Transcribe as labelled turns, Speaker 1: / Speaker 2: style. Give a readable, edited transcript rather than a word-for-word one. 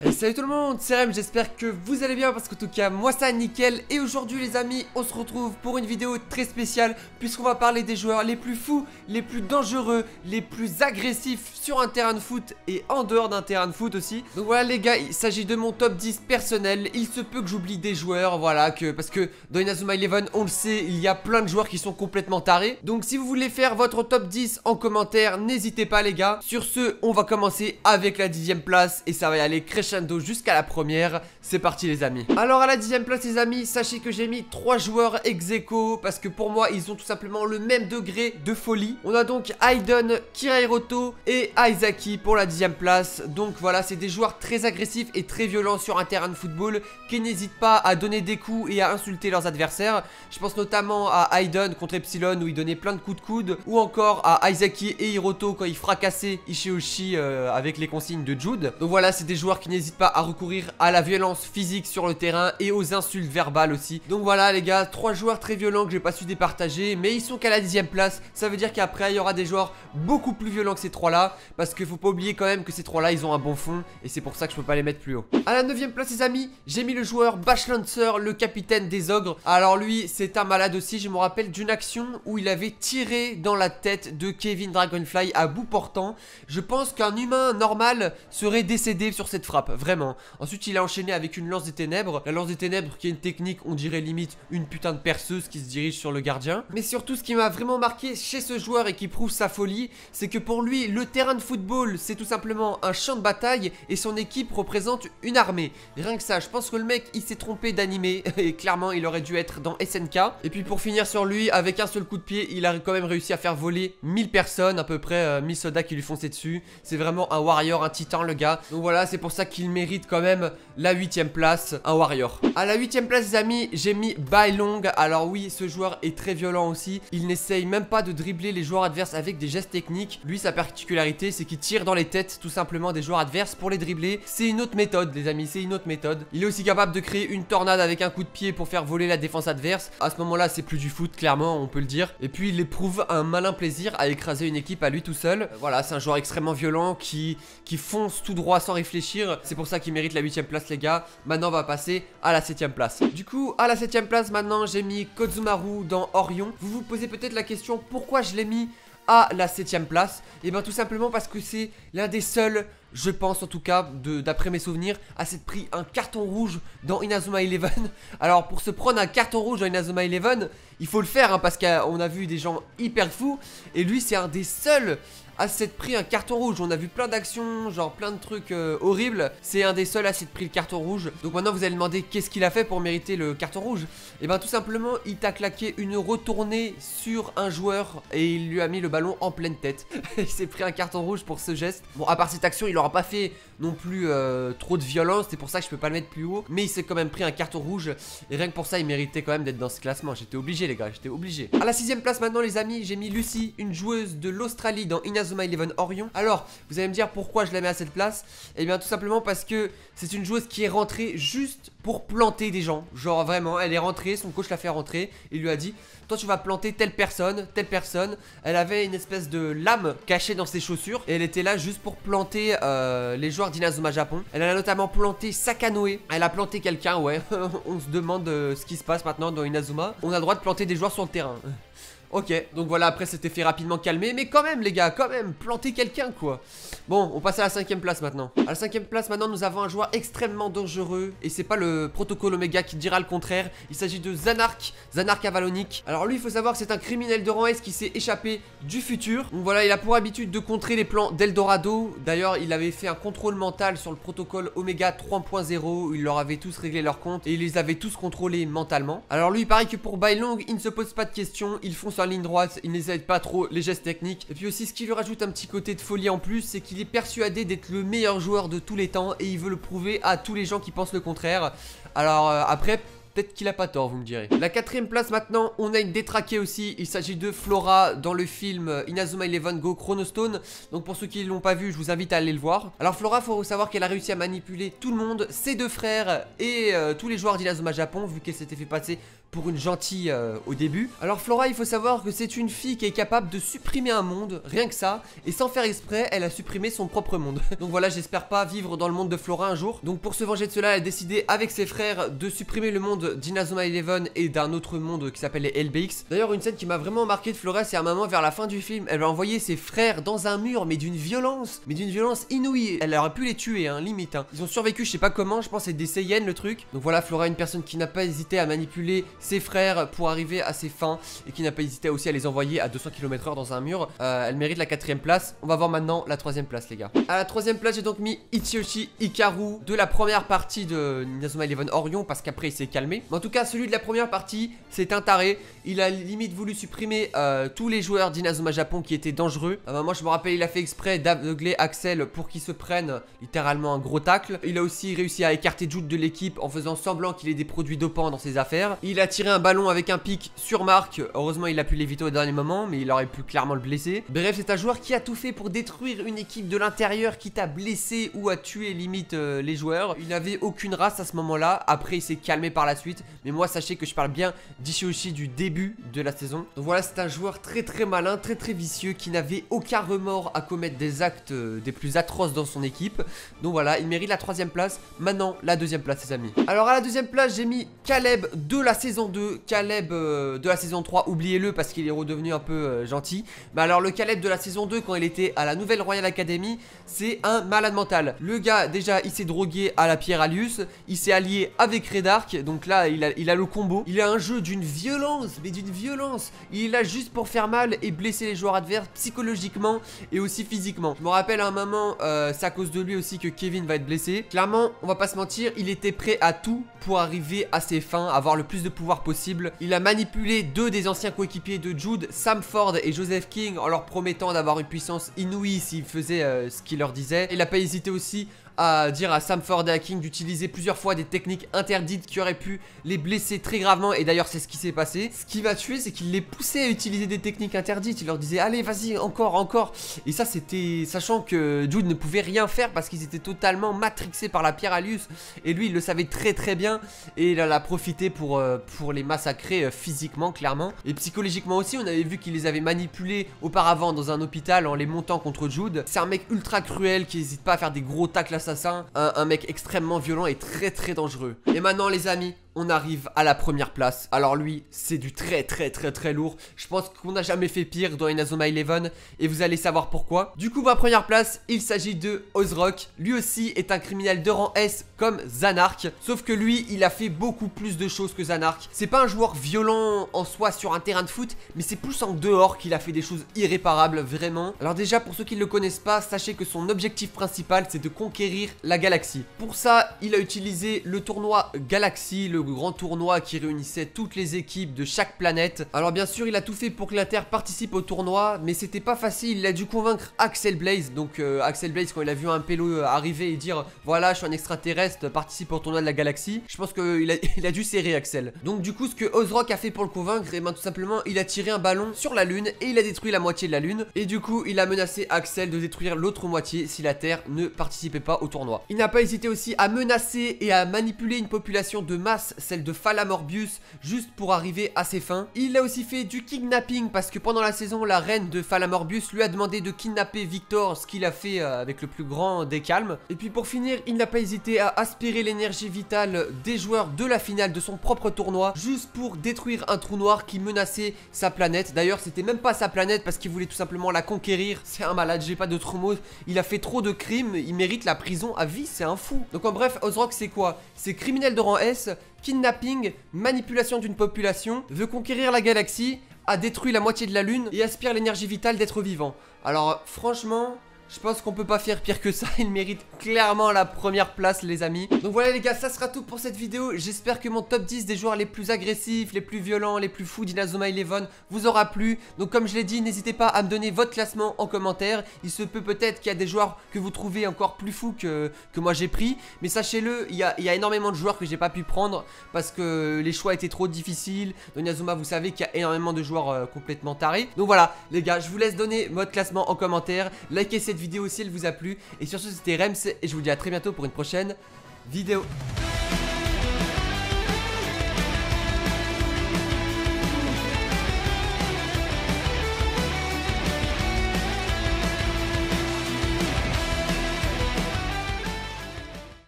Speaker 1: Et salut tout le monde, c'est Rem, j'espère que vous allez bien parce qu'en tout cas moi ça nickel. Et aujourd'hui les amis, on se retrouve pour une vidéo très spéciale puisqu'on va parler des joueurs les plus fous, les plus dangereux, les plus agressifs sur un terrain de foot et en dehors d'un terrain de foot aussi. Donc voilà les gars, il s'agit de mon top 10 personnel. Il se peut que j'oublie des joueurs, voilà, parce que dans Inazuma Eleven on le sait, il y a plein de joueurs qui sont complètement tarés. Donc si vous voulez faire votre top 10 en commentaire, n'hésitez pas les gars. Sur ce, on va commencer avec la 10e place et ça va y aller crescendo jusqu'à la première. C'est parti les amis. Alors à la 10e place les amis, sachez que j'ai mis 3 joueurs ex aequo parce que pour moi ils ont tout simplement le même degré de folie. On a donc Aiden, Kira Hiroto et Aizaki pour la 10e place. Donc voilà, c'est des joueurs très agressifs et très violents sur un terrain de football qui n'hésitent pas à donner des coups et à insulter leurs adversaires. Je pense notamment à Aiden contre Epsilon où il donnait plein de coups de coude, ou encore à Aizaki et Hiroto quand il fracassait Ishiyoshi avec les consignes de Jude. Donc voilà, c'est des joueurs qui n'hésitent pas à recourir à la violence physique sur le terrain et aux insultes verbales aussi. Donc voilà les gars, 3 joueurs très violents que j'ai pas su départager, mais ils sont qu'à la 10e place. Ça veut dire qu'après il y aura des joueurs beaucoup plus violents que ces 3 là, parce qu'il faut pas oublier quand même que ces 3 là ils ont un bon fond et c'est pour ça que je peux pas les mettre plus haut. À la 9e place les amis, j'ai mis le joueur Bashlancer, le capitaine des ogres. Alors lui c'est un malade aussi, je me rappelle d'une action où il avait tiré dans la tête de Kevin Dragonfly à bout portant. Je pense qu'un humain normal serait décédé sur cette frappe, vraiment. Ensuite il a enchaîné avec une lance des ténèbres. La lance des ténèbres qui est une technique, on dirait limite une putain de perceuse qui se dirige sur le gardien. Mais surtout ce qui m'a vraiment marqué chez ce joueur et qui prouve sa folie, c'est que pour lui le terrain de football c'est tout simplement un champ de bataille et son équipe représente une armée. Rien que ça, je pense que le mec il s'est trompé d'animé et clairement il aurait dû être dans SNK. Et puis pour finir sur lui, avec un seul coup de pied il a quand même réussi à faire voler 1000 personnes, à peu près 1000 soldats qui lui fonçaient dessus. C'est vraiment un warrior, un titan le gars. Donc voilà, c'est pour ça qu'il mérite quand même la 8e place, un warrior. À la 8e place les amis, j'ai mis Bailong. Alors oui, ce joueur est très violent aussi. Il n'essaye même pas de dribbler les joueurs adverses avec des gestes techniques. Lui sa particularité c'est qu'il tire dans les têtes tout simplement des joueurs adverses pour les dribbler. C'est une autre méthode les amis, c'est une autre méthode. Il est aussi capable de créer une tornade avec un coup de pied pour faire voler la défense adverse. À ce moment là c'est plus du foot clairement, on peut le dire. Et puis il éprouve un malin plaisir à écraser une équipe à lui tout seul. Voilà, c'est un joueur extrêmement violent qui fonce tout droit sans réfléchir. C'est pour ça qu'il mérite la 8e place les gars. Maintenant on va passer à la 7e place. Du coup à la 7e place maintenant j'ai mis Kozumaru dans Orion. Vous vous posez peut-être la question pourquoi je l'ai mis à la 7e place. Et bien tout simplement parce que c'est l'un des seuls, je pense en tout cas, d'après mes souvenirs, à s'être pris un carton rouge dans Inazuma Eleven. Alors pour se prendre un carton rouge dans Inazuma Eleven, il faut le faire hein, parce qu'on a vu des gens hyper fous. Et lui c'est un des seuls à s'être pris un carton rouge. On a vu plein d'actions, genre plein de trucs horribles. C'est un des seuls à s'être pris le carton rouge. Donc maintenant vous allez demander qu'est-ce qu'il a fait pour mériter le carton rouge. Et bien tout simplement il t'a claqué une retournée sur un joueur et il lui a mis le ballon en pleine tête. Il s'est pris un carton rouge pour ce geste. Bon à part cette action il aura pas fait non plus trop de violence. C'est pour ça que je peux pas le mettre plus haut. Mais il s'est quand même pris un carton rouge. Et rien que pour ça il méritait quand même d'être dans ce classement. J'étais obligé les gars, j'étais obligé. À la 6e place maintenant les amis, j'ai mis Lucy, une joueuse de l'Australie dans Inazuma Eleven Orion. Alors vous allez me dire pourquoi je la mets à cette place. Et bien tout simplement parce que c'est une joueuse qui est rentrée juste pour planter des gens. Genre vraiment elle est rentrée, son coach l'a fait rentrer. Il lui a dit toi tu vas planter telle personne, telle personne. Elle avait une espèce de lame cachée dans ses chaussures et elle était là juste pour planter les joueurs d'Inazuma Japon. Elle a notamment planté Sakanoe. Elle a planté quelqu'un, ouais. On se demande ce qui se passe maintenant dans Inazuma. On a le droit de planter des joueurs sur le terrain. Ok, donc voilà, après c'était fait rapidement calmer. Mais quand même les gars, quand même, planter quelqu'un quoi. Bon, on passe à la 5e place maintenant. À la 5e place maintenant nous avons un joueur extrêmement dangereux. Et c'est pas le protocole Omega qui dira le contraire. Il s'agit de Zanark Avalonic. Alors lui il faut savoir que c'est un criminel de rang S qui s'est échappé du futur. Donc voilà, il a pour habitude de contrer les plans d'Eldorado. D'ailleurs il avait fait un contrôle mental sur le protocole Omega 3.0 où il leur avait tous réglé leur compte et il les avait tous contrôlés mentalement. Alors lui il paraît que pour Bailong il ne se pose pas de questions. Il fonce en ligne droite, il n'essaie pas trop les gestes techniques. Et puis aussi ce qui lui rajoute un petit côté de folie en plus, c'est qu'il est persuadé d'être le meilleur joueur de tous les temps et il veut le prouver à tous les gens qui pensent le contraire. Alors après peut-être qu'il a pas tort, vous me direz. La 4e place maintenant, on a une détraquée aussi. Il s'agit de Flora dans le film Inazuma Eleven Go Chronostone. Donc pour ceux qui ne l'ont pas vu, je vous invite à aller le voir. Alors Flora, faut savoir qu'elle a réussi à manipuler tout le monde, ses 2 frères et tous les joueurs d'Inazuma Japon, vu qu'elle s'était fait passer pour une gentille au début. Alors Flora, il faut savoir que c'est une fille qui est capable de supprimer un monde, rien que ça, et sans faire exprès, elle a supprimé son propre monde. Donc voilà, j'espère pas vivre dans le monde de Flora un jour. Donc pour se venger de cela, elle a décidé avec ses frères de supprimer le monde d'Inazuma Eleven et d'un autre monde qui s'appelle les LBX. D'ailleurs, une scène qui m'a vraiment marqué de Flora, c'est un moment vers la fin du film, elle va envoyer ses frères dans un mur, mais d'une violence inouïe. Elle aurait pu les tuer, hein, limite. Hein. Ils ont survécu, je sais pas comment, je pense que c'est des Saiyans le truc. Donc voilà, Flora, une personne qui n'a pas hésité à manipuler ses frères pour arriver à ses fins et qui n'a pas hésité aussi à les envoyer à 200 km/h dans un mur. Elle mérite la 4ème place. On va voir maintenant la 3ème place, les gars. À la 3ème place, j'ai donc mis Ichiyoshi Hikaru de la première partie de Inazuma Eleven Orion, parce qu'après il s'est calmé. Mais en tout cas, celui de la première partie, c'est un taré. Il a limite voulu supprimer tous les joueurs d'Inazuma Japon qui étaient dangereux. Moi, je me rappelle, il a fait exprès d'aveugler Axel pour qu'il se prenne littéralement un gros tacle. Il a aussi réussi à écarter Jude de l'équipe en faisant semblant qu'il ait des produits dopants dans ses affaires. Il a tiré un ballon avec un pic sur Marc. Heureusement, il a pu l'éviter au dernier moment, mais il aurait pu clairement le blesser. Bref, c'est un joueur qui a tout fait pour détruire une équipe de l'intérieur, quitte à blesser ou à tuer limite les joueurs. Il n'avait aucune race à ce moment-là. Après, il s'est calmé par la suite. Mais moi, sachez que je parle bien d'Ichiyoshi du début de la saison. Donc voilà, c'est un joueur très malin, très vicieux, qui n'avait aucun remords à commettre des actes des plus atroces dans son équipe. Donc voilà, il mérite la 3ème place. Maintenant, la 2ème place, les amis. Alors à la 2ème place, j'ai mis Caleb de la saison 2. Caleb de la saison 3, oubliez-le parce qu'il est redevenu un peu gentil. Mais alors le Caleb de la saison 2, quand il était à la Nouvelle Royal Academy, c'est un malade mental. Le gars, déjà, il s'est drogué à la pierre Alius. Il s'est allié avec Redark. Donc là, il a le combo. Il a un jeu d'une violence, mais d'une violence. Il est là juste pour faire mal et blesser les joueurs adverses psychologiquement et aussi physiquement. Je me rappelle à un moment, c'est à cause de lui aussi que Kevin va être blessé. Clairement, on va pas se mentir, il était prêt à tout pour arriver à ses fins, avoir le plus de pouvoir possible. Il a manipulé 2 des anciens coéquipiers de Jude, Sam Ford et Joseph King, en leur promettant d'avoir une puissance inouïe s'ils faisaient ce qu'il leur disait. Il a pas hésité aussi à dire à Sam Ford et à King d'utiliser plusieurs fois des techniques interdites qui auraient pu les blesser très gravement, et d'ailleurs c'est ce qui s'est passé. Ce qui va tuer, c'est qu'il les poussait à utiliser des techniques interdites. Il leur disait allez vas-y encore, et ça c'était sachant que Jude ne pouvait rien faire parce qu'ils étaient totalement matrixés par la pierre Alius, et lui il le savait très bien, et il en a profité pour les massacrer physiquement clairement, et psychologiquement aussi. On avait vu qu'il les avait manipulés auparavant dans un hôpital en les montant contre Jude. C'est un mec ultra cruel qui n'hésite pas à faire des gros tacles assassin, un mec extrêmement violent et très dangereux. Et maintenant les amis, on arrive à la première place. Alors lui, c'est du très lourd. Je pense qu'on n'a jamais fait pire dans Inazuma Eleven, et vous allez savoir pourquoi. Du coup, ma première place, il s'agit de Ozrock. Lui aussi est un criminel de rang S comme Zanark, sauf que lui, il a fait beaucoup plus de choses que Zanark. C'est pas un joueur violent en soi sur un terrain de foot, mais c'est plus en dehors qu'il a fait des choses irréparables, vraiment. Alors déjà, pour ceux qui ne le connaissent pas, sachez que son objectif principal, c'est de conquérir la galaxie. Pour ça, il a utilisé le tournoi Galaxy, le grand tournoi qui réunissait toutes les équipes de chaque planète. Alors bien sûr, il a tout fait pour que la Terre participe au tournoi, mais c'était pas facile. Il a dû convaincre Axel Blaze. Donc Axel Blaze, quand il a vu un pélo arriver et dire voilà, je suis un extraterrestre, participe au tournoi de la galaxie, je pense qu'il a dû serrer Axel. Donc du coup, ce que Ozrock a fait pour le convaincre, et ben tout simplement, il a tiré un ballon sur la lune et il a détruit la moitié de la lune, et du coup il a menacé Axel de détruire l'autre moitié si la Terre ne participait pas au tournoi. Il n'a pas hésité aussi à menacer et à manipuler une population de masse, celle de Falamorbius, juste pour arriver à ses fins. Il a aussi fait du kidnapping parce que pendant la saison, la reine de Falamorbius lui a demandé de kidnapper Victor, ce qu'il a fait avec le plus grand des calmes. Et puis pour finir, il n'a pas hésité à aspirer l'énergie vitale des joueurs de la finale de son propre tournoi, juste pour détruire un trou noir qui menaçait sa planète. D'ailleurs, c'était même pas sa planète parce qu'il voulait tout simplement la conquérir. C'est un malade, j'ai pas d'autres mots. Il a fait trop de crimes, il mérite la prison à vie, c'est un fou. Donc en bref, Ozrock c'est quoi? C'est criminel de rang S, kidnapping, manipulation d'une population, veut conquérir la galaxie, a détruit la moitié de la lune et aspire l'énergie vitale d'être vivant. Alors franchement, je pense qu'on peut pas faire pire que ça. Il mérite clairement la première place, les amis. Donc voilà les gars, ça sera tout pour cette vidéo. J'espère que mon top 10 des joueurs les plus agressifs, les plus violents, les plus fous d'Inazuma Eleven vous aura plu. Donc comme je l'ai dit, n'hésitez pas à me donner votre classement en commentaire. Il se peut peut-être qu'il y a des joueurs que vous trouvez encore plus fous que moi j'ai pris, mais sachez-le, il y a énormément de joueurs que j'ai pas pu prendre parce que les choix étaient trop difficiles. Dans Inazuma, vous savez qu'il y a énormément de joueurs complètement tarés. Donc voilà les gars, je vous laisse donner votre classement en commentaire. Likez cette vidéo si elle vous a plu. Et sur ce, c'était Rems et je vous dis à très bientôt pour une prochaine vidéo.